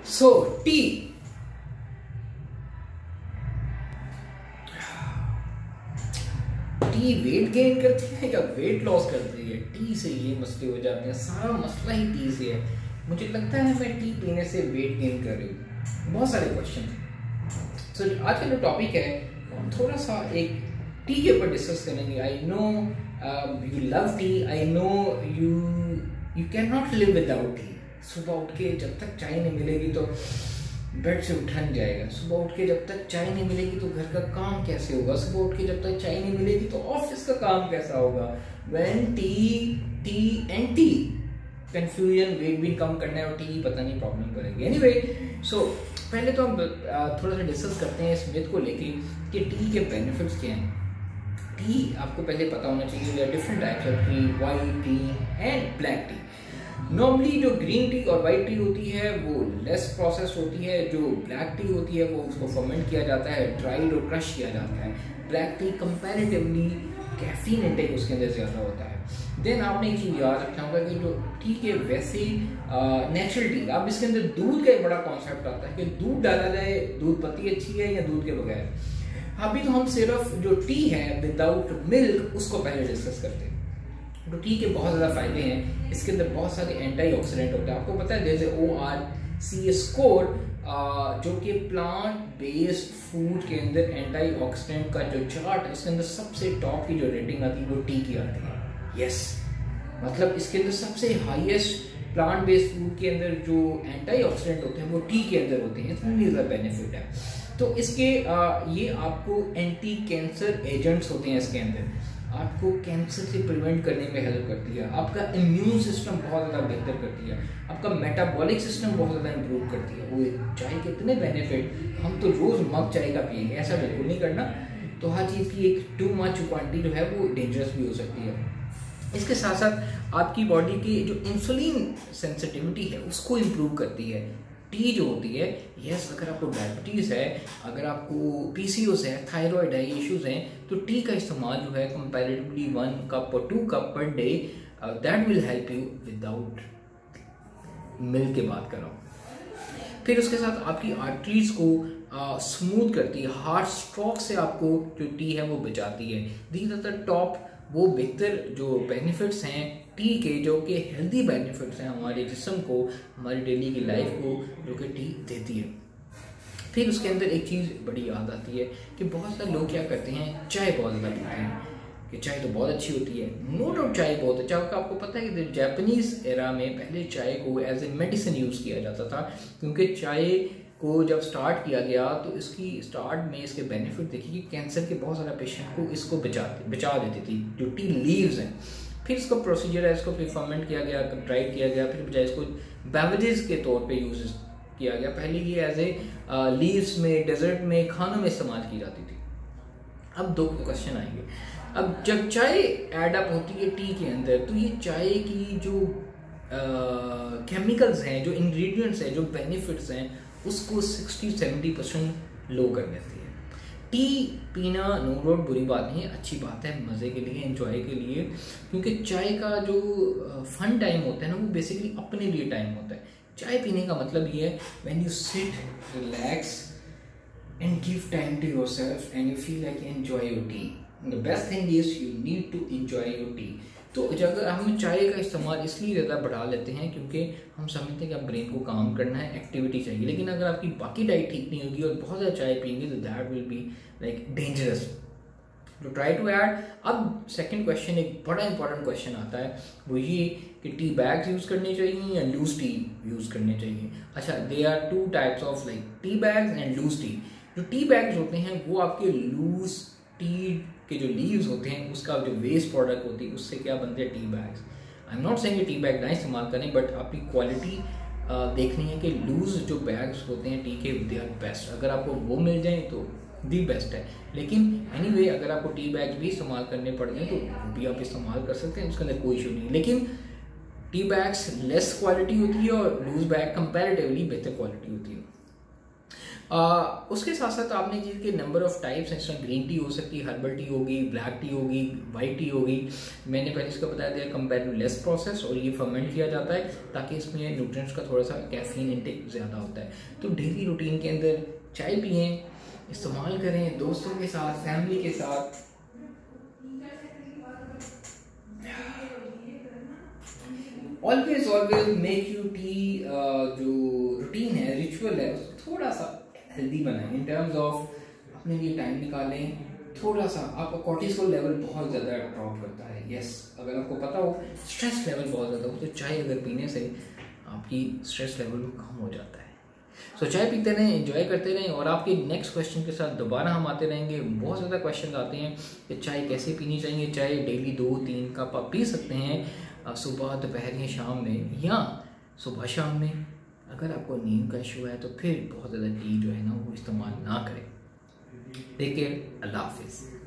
So T weight gain करती है या वेट लॉस करती है? टी से ये मसले हो जाते हैं, सारा मसला ही टी से है। मुझे लगता है मैं टी पीने से वेट गेन कर रही हूँ। बहुत सारे क्वेश्चन। सो आज का जो टॉपिक है हम थोड़ा सा एक टी के ऊपर डिस्कस करेंगे। I know you love T, I know you can not live without T. सुबह उठ के जब तक चाय नहीं मिलेगी तो बेड से उठा नहीं जाएगा। सुबह उठ के जब तक चाय नहीं मिलेगी तो घर का काम कैसे होगा? सुबह उठ के जब तक चाय नहीं मिलेगी तो ऑफिस का काम कैसा होगा? When tea and tea confusion, weight भी कम करना है और टी पता नहीं प्रॉब्लम करेगी। एनीवे, सो पहले तो हम थोड़ा सा डिस्कस करते हैं इस मिथ को लेके कि टी के बेनिफिट्स क्या हैं। टी आपको पहले पता होना चाहिए, there are different types of tea, white tea and black tea. Normally जो ग्रीन टी और वाइट टी होती है वो लेस प्रोसेस्ड होती है। जो ब्लैक टी होती है वो उसको फर्मेंट किया जाता है, ड्राइड और क्रश किया जाता है। Black T comparatively caffeine intake उसके अंदर ज़्यादा होता है। देन आपने एक चीज़ याद रखना होगा कि जो टी के वैसे नेचुरल टी, अब इसके अंदर दूध का एक बड़ा कॉन्सेप्ट आता है कि दूध डाला जाए, दूध पत्ती अच्छी है या दूध के बगैर। अभी तो हम सिर्फ जो टी है विदाउट मिल्क उसको पहले डिस्कस करते हैं। तो टी के बहुत ज़्यादा फायदे हैं, इसके अंदर बहुत सारे एंटीऑक्सीडेंट होते हैं। आपको पता है जैसे ORCA स्कोर जो कि प्लांट बेस्ड फूड के अंदर एंटीऑक्सीडेंट का जो चार्ट है उसके अंदर सबसे टॉप की जो रेटिंग आती है वो टी की आती है। यस, मतलब इसके अंदर सबसे हाईएस्ट प्लांट बेस्ड फूड के अंदर जो एंटीऑक्सीडेंट होते हैं वो टी के अंदर होते हैं। इतना ज़्यादा बेनिफिट है। तो इसके ये आपको एंटी कैंसर एजेंट्स होते हैं, इसके अंदर आपको कैंसर से प्रिवेंट करने में हेल्प करती है। आपका इम्यून सिस्टम बहुत ज़्यादा बेहतर करती है। आपका मेटाबॉलिक सिस्टम बहुत ज़्यादा इंप्रूव करती है। वो चाय के इतने बेनिफिट, हम तो रोज़ मग चाय का पिएंगे, ऐसा बिल्कुल नहीं करना। तो हर चीज़ की एक टू मच क्वांटिटी जो है वो डेंजरस भी हो सकती है। इसके साथ साथ आपकी बॉडी की जो इंसुलिन सेंसिटिविटी है उसको इम्प्रूव करती है। टी जो होती है, यस, अगर आपको डायबिटीज़ है, अगर आपको PCOS है, थायराइड है, ये इश्यूज़ हैं, तो टी का इस्तेमाल जो है कंपैरेटिवली 1 कप और 2 cup per day, that will help you without milk की बात कर रहा हूँ। फिर उसके साथ आपकी आर्टरीज को स्मूथ करती है, हार्ट स्ट्रोक से आपको जो टी है वो बचाती है। दीज आर द टॉप वो बेहतर जो बेनिफिट्स हैं टी के, जो कि हेल्दी बेनिफिट्स हैं हमारे जिस्म को, हमारी डेली की लाइफ को, जो कि टी देती है। फिर उसके अंदर एक चीज़ बड़ी याद आती है कि बहुत सारे लोग क्या करते हैं, चाय बहुत ज़्यादा पीते हैं कि चाय तो बहुत अच्छी होती है। नो डाउट चाय बहुत अच्छा होगा। आपको पता है कि जापानीज़ एरा में पहले चाय को एज ए मेडिसिन यूज़ किया जाता था, क्योंकि चाय को जब स्टार्ट किया गया तो इसकी स्टार्ट में इसके बेनिफिट देखिए कि कैंसर के बहुत सारा पेशेंट को इसको बचा देती थी, जो टी लीव्स हैं। फिर इसका प्रोसीजर है, इसको फिर फर्मेंट किया गया, ड्राई किया गया, फिर बजाय इसको बेवरेजेस के तौर पे यूज किया गया। पहले ये एज ए लीव्स में, डेजर्ट में, खानों में इस्तेमाल की जाती थी। अब दो क्वेश्चन आएंगे। अब जब चाय ऐड अप होती है टी के अंदर, तो ये चाय की जो केमिकल्स हैं, जो इंग्रेडिएंट्स हैं, जो बेनिफिट्स हैं, उसको 60-70% लो कर देती है। टी पीना नो डाउट बुरी बात नहीं है, अच्छी बात है, मज़े के लिए, एंजॉय के लिए, क्योंकि चाय का जो फन टाइम होता है ना वो बेसिकली अपने लिए टाइम होता है। चाय पीने का मतलब ये है when you sit, relax and give time to yourself and you feel like enjoy your tea. The best thing is you need to enjoy your tea. तो अगर हम चाय का इस्तेमाल इसलिए ज़्यादा बढ़ा लेते हैं क्योंकि हम समझते हैं कि आप ब्रेन को काम करना है, एक्टिविटी चाहिए। लेकिन अगर आपकी बाकी डाइट ठीक नहीं होगी और बहुत ज़्यादा चाय पिएंगे तो that will be like dangerous. तो ट्राई टू ऐड। अब सेकंड क्वेश्चन, एक बड़ा इंपॉर्टेंट क्वेश्चन आता है, वो ये कि टी बैग्स यूज़ करने चाहिए या लूज टी यूज़ करने चाहिए। अच्छा, they are 2 types of like tea bags and loose tea. जो टी बैग्स होते हैं वो आपके लूज टी के जो लीव्स होते हैं उसका जो वेस्ट प्रोडक्ट होती है उससे क्या बनते हैं tea bags. I am not saying tea bag ना इस्तेमाल करें, बट आपकी क्वालिटी देखनी है कि लूज जो बैग्स होते हैं टी के, दे आर बेस्ट। अगर आपको वो मिल जाए तो दी बेस्ट है। लेकिन एनीवे अगर आपको टी बैग भी इस्तेमाल करने पड़ जाए तो भी आप इस्तेमाल कर सकते हैं, उसके अंदर कोई इशू नहीं। लेकिन टी बैग्स लेस क्वालिटी होती है और लूज बैग कंपैरेटिवली बेहतर क्वालिटी होती है। उसके साथ साथ आपने जिनके नंबर ऑफ टाइप्स हैं, इसमें ग्रीन टी हो सकती है, हर्बल टी होगी, ब्लैक टी होगी, वाइट टी होगी। मैंने पहले इसका बताया दिया कंपेयर टू लेस प्रोसेस, और ये फर्मेंट किया जाता है ताकि इसमें न्यूट्रिएंट्स का थोड़ा सा कैफीन इंटेक ज़्यादा होता है। तो डेली रूटीन के अंदर चाय पिएँ, इस्तेमाल करें दोस्तों के साथ, फैमिली के साथ। Always always make U T, जो रूटीन है, रिचुअल है, उसको थोड़ा सा हेल्दी बनाएं इन टर्म्स ऑफ अपने लिए टाइम निकालें। थोड़ा सा आपका कॉर्टिसोल लेवल बहुत ज़्यादा ड्रॉप करता है। यस, अगर आपको पता हो स्ट्रेस लेवल बहुत ज़्यादा हो, तो चाय अगर पीने से आपकी स्ट्रेस लेवल कम हो जाता है। सो चाय पीते रहें, एंजॉय करते रहें, और आपके नेक्स्ट क्वेश्चन के साथ दोबारा हम आते रहेंगे। बहुत ज़्यादा क्वेश्चन आते हैं कि चाय कैसे पीनी चाहिए। चाय डेली 2-3 कप आप पी सकते हैं, सुबह, दोपहर या शाम में, या सुबह शाम में। अगर आपको नींद का इशू है तो फिर बहुत ज़्यादा टी जो है ना वो इस्तेमाल ना करें। टेक केयर, अल्लाह हाफिज़।